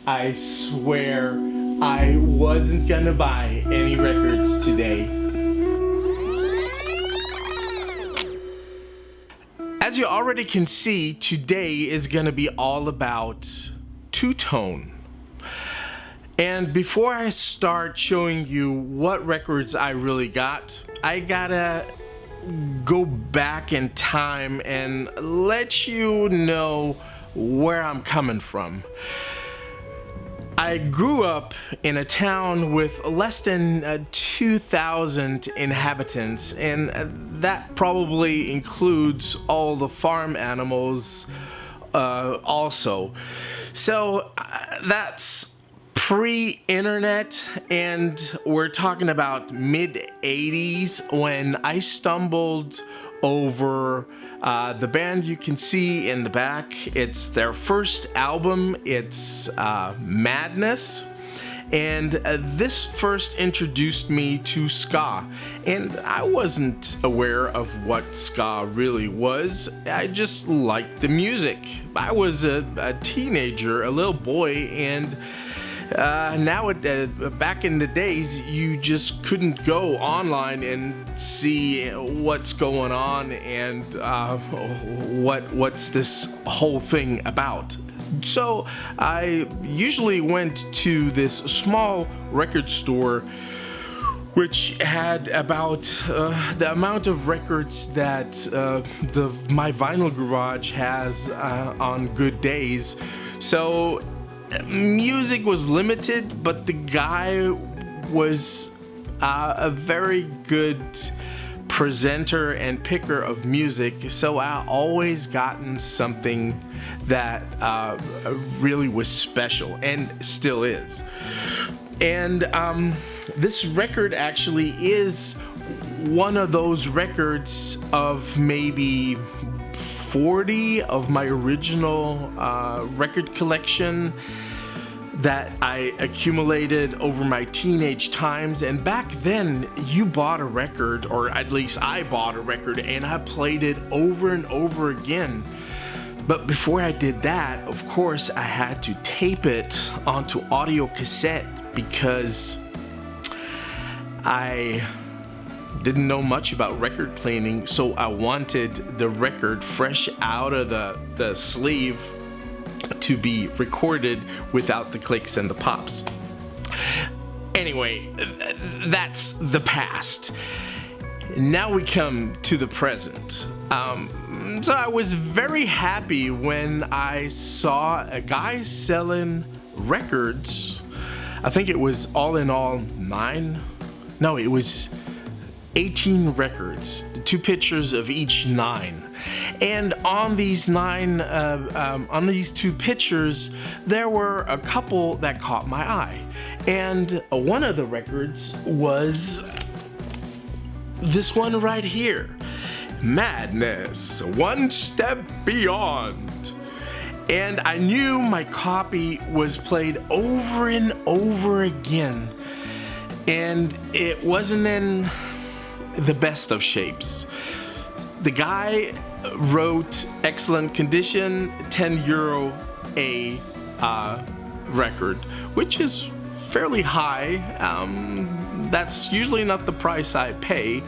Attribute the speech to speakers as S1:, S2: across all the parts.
S1: I swear I wasn't gonna buy any records today. As you already can see, today is gonna be all about two-tone. And before I start showing you what records I really got, I gotta go back in time and let you know where I'm coming from. I grew up in a town with less than 2,000 inhabitants, and that probably includes all the farm animals also. So that's pre-internet, and we're talking about mid-80s when I stumbled over the band you can see in the back. It's their first album. It's Madness, and this first introduced me to ska, and I wasn't aware of what ska really was. I just liked the music. I was a teenager, a little boy, and back in the days, you just couldn't go online and see what's going on and what's this whole thing about. So I usually went to this small record store which had about the amount of records that my vinyl garage has on good days. So music was limited, but the guy was a very good presenter and picker of music, so I always gotten something that really was special and still is. And this record actually is one of those records of maybe 40 of my original record collection that I accumulated over my teenage times. And back then, you bought a record, or at least I bought a record, and I played it over and over again. But before I did that, of course, I had to tape it onto audio cassette because I didn't know much about record cleaning, so I wanted the record fresh out of the sleeve to be recorded without the clicks and the pops. Anyway, that's the past. Now we come to the present. So I was very happy when I saw a guy selling records. I think it was all in all 18 records, 2 pictures of each 9. And on these 2 pictures, there were a couple that caught my eye. And one of the records was this one right here, Madness, One Step Beyond. And I knew my copy was played over and over again, and it wasn't in the best of shapes. The guy wrote excellent condition, €10 a record, which is fairly high. That's usually not the price I pay,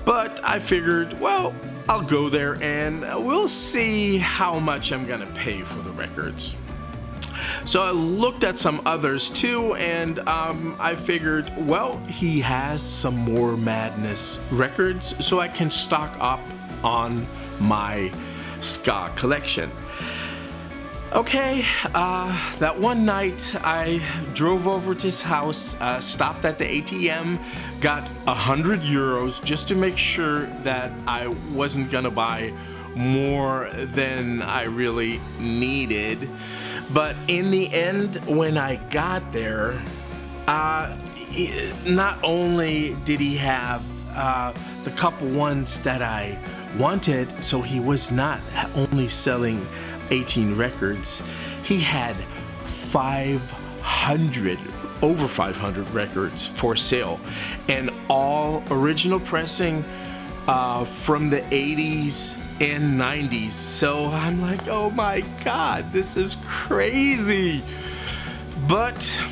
S1: but I figured, well, I'll go there and we'll see how much I'm gonna pay for the records. So I looked at some others too, and I figured, well, he has some more Madness records, so I can stock up on my ska collection. Okay, that one night I drove over to his house, stopped at the ATM, got €100 just to make sure that I wasn't gonna buy more than I really needed. But in the end, when I got there, not only did he have the couple ones that I wanted, so he was not only selling 18 records, he had over 500 records for sale, and all original pressing from the 80s and 90s. So I'm like, oh my god, this is crazy. But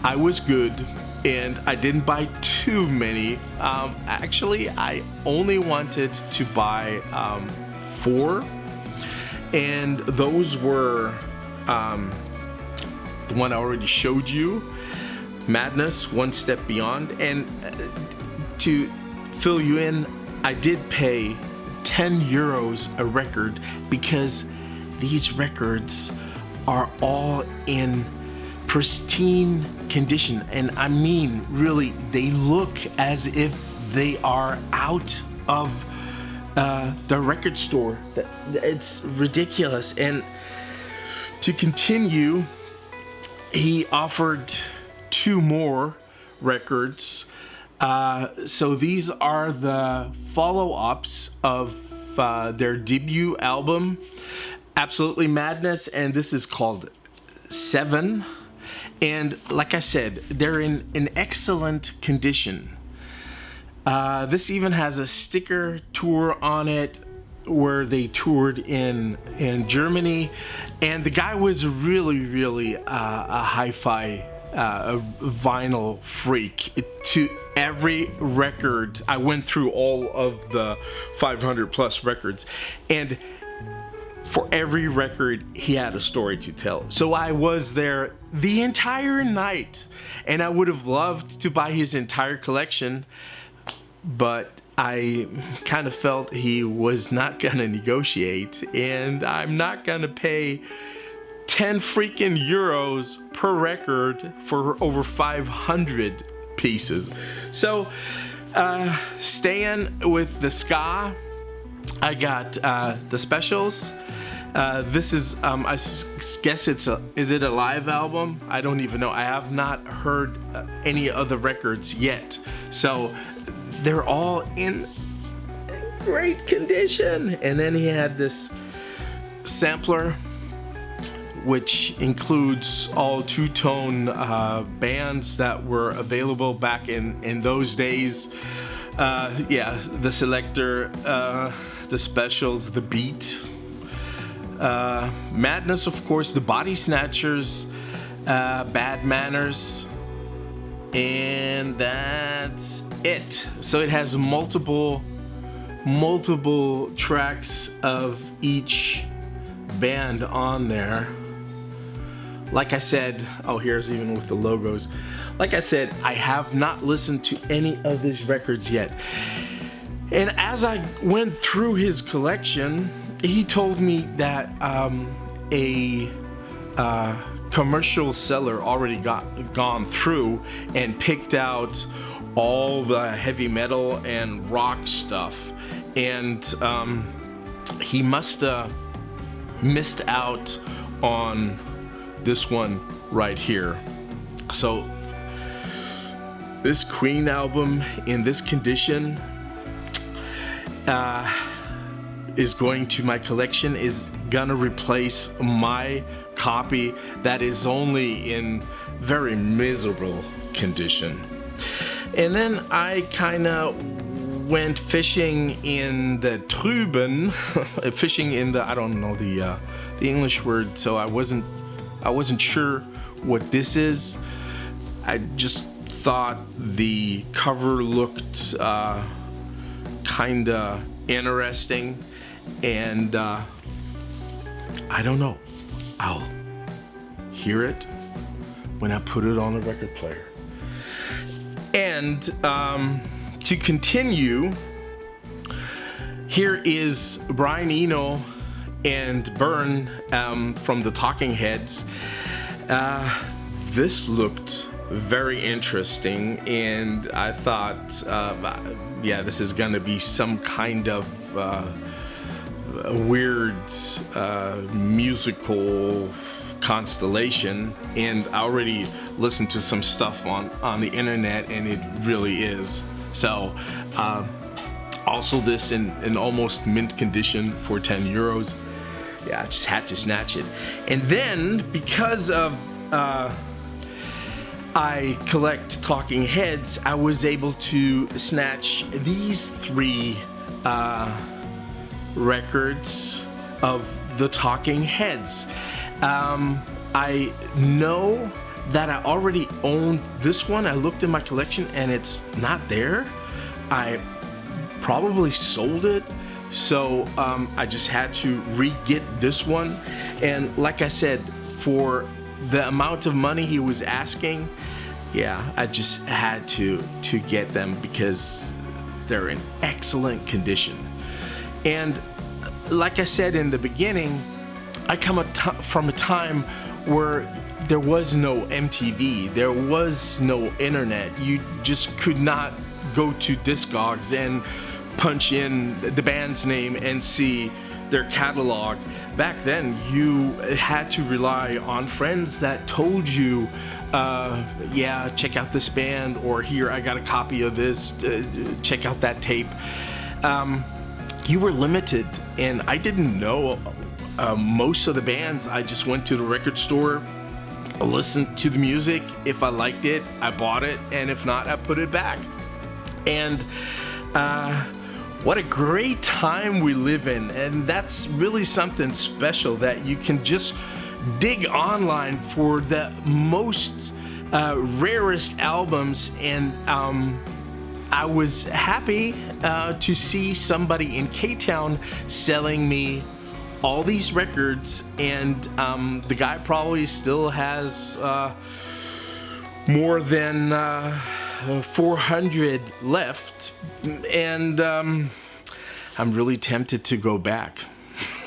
S1: I was good, and I didn't buy too many. Actually, I only wanted to buy 4, and those were the one I already showed you, Madness, One Step Beyond. And to fill you in, I did pay 10 euros a record because these records are all in pristine condition. And I mean, really, they look as if they are out of the record store. It's ridiculous. And to continue, he offered 2 more records. So these are the follow-ups of their debut album, Absolutely Madness, and this is called 7. And like I said, they're in excellent condition. This even has a sticker tour on it where they toured in Germany, and the guy was really a hi-fi vinyl freak. To every record, I went through all of the 500 plus records, and for every record he had a story to tell. So I was there the entire night, and I would have loved to buy his entire collection, but I kind of felt he was not gonna negotiate, and I'm not gonna pay 10 freaking euros per record for over 500 pieces. So staying with the SKA, I got the specials. This is I guess is it a live album? I don't even know. I have not heard any other records yet, so they're all in great condition. And then he had this sampler, which includes all two-tone bands that were available back in those days. Yeah, the selector, the specials, the beat, Madness, of course, the Body Snatchers, Bad Manners, and that's it. So it has multiple tracks of each band on there. Like I said, oh, here's even with the logos. Like I said, I have not listened to any of his records yet. And as I went through his collection, he told me that a commercial seller already gone through and picked out all the heavy metal and rock stuff. And he must have missed out on this one right here. So this Queen album in this condition is going to my collection, is gonna replace my copy that is only in very miserable condition. And then I kind of went fishing in the Trüben, fishing in the, I don't know the English word, so I wasn't sure what this is. I just thought the cover looked kinda interesting, and I don't know. I'll hear it when I put it on the record player. And to continue, here is Brian Eno and Byrne from the Talking Heads. This looked very interesting, and I thought, yeah, this is gonna be some kind of weird musical constellation, and I already listened to some stuff on the internet, and it really is. So also this in almost mint condition for 10 euros. Yeah, I just had to snatch it. And then because of I collect Talking Heads, I was able to snatch these 3 records of the Talking Heads. I know that I already owned this one. I looked in my collection and it's not there. I probably sold it, so I just had to re-get this one. And like I said, for the amount of money he was asking, yeah, I just had to get them because they're in excellent condition. And like I said in the beginning, I come from a time where there was no MTV, there was no internet. You just could not go to Discogs and punch in the band's name and see their catalog. Back then, you had to rely on friends that told you, yeah, check out this band, or here, I got a copy of this, check out that tape. You were limited, and I didn't know most of the bands. I just went to the record store, listened to the music. If I liked it, I bought it, and if not, I put it back. And what a great time we live in, and that's really something special, that you can just dig online for the most rarest albums. And I was happy to see somebody in K-Town selling me all these records, and the guy probably still has more than 400 left, and I'm really tempted to go back.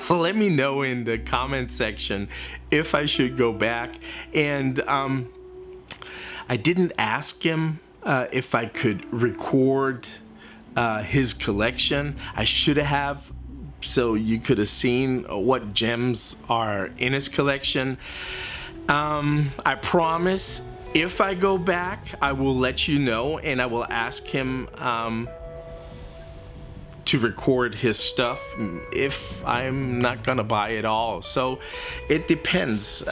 S1: Let me know in the comment section if I should go back. And I didn't ask him if I could record his collection. I should have, so you could have seen what gems are in his collection. I promise, if I go back, I will let you know, and I will ask him to record his stuff if I'm not gonna buy it all. So it depends.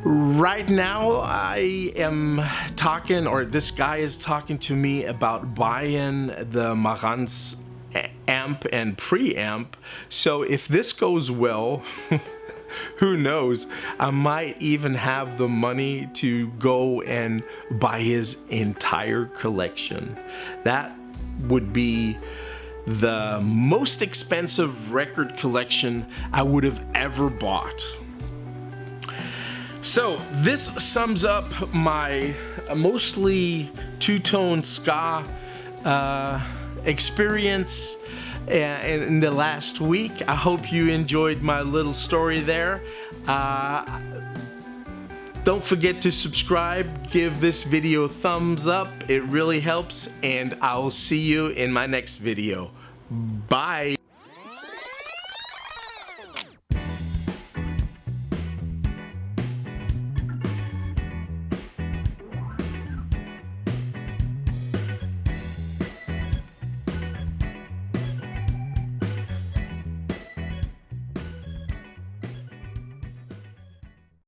S1: Right now I am talking, or this guy is talking to me about buying the Marantz amp and preamp. So if this goes well, who knows, I might even have the money to go and buy his entire collection. That would be the most expensive record collection I would have ever bought. So this sums up my mostly two-tone ska experience in the last week. I hope you enjoyed my little story there. Don't forget to subscribe, give this video a thumbs up, it really helps, and I'll see you in my next video. Bye!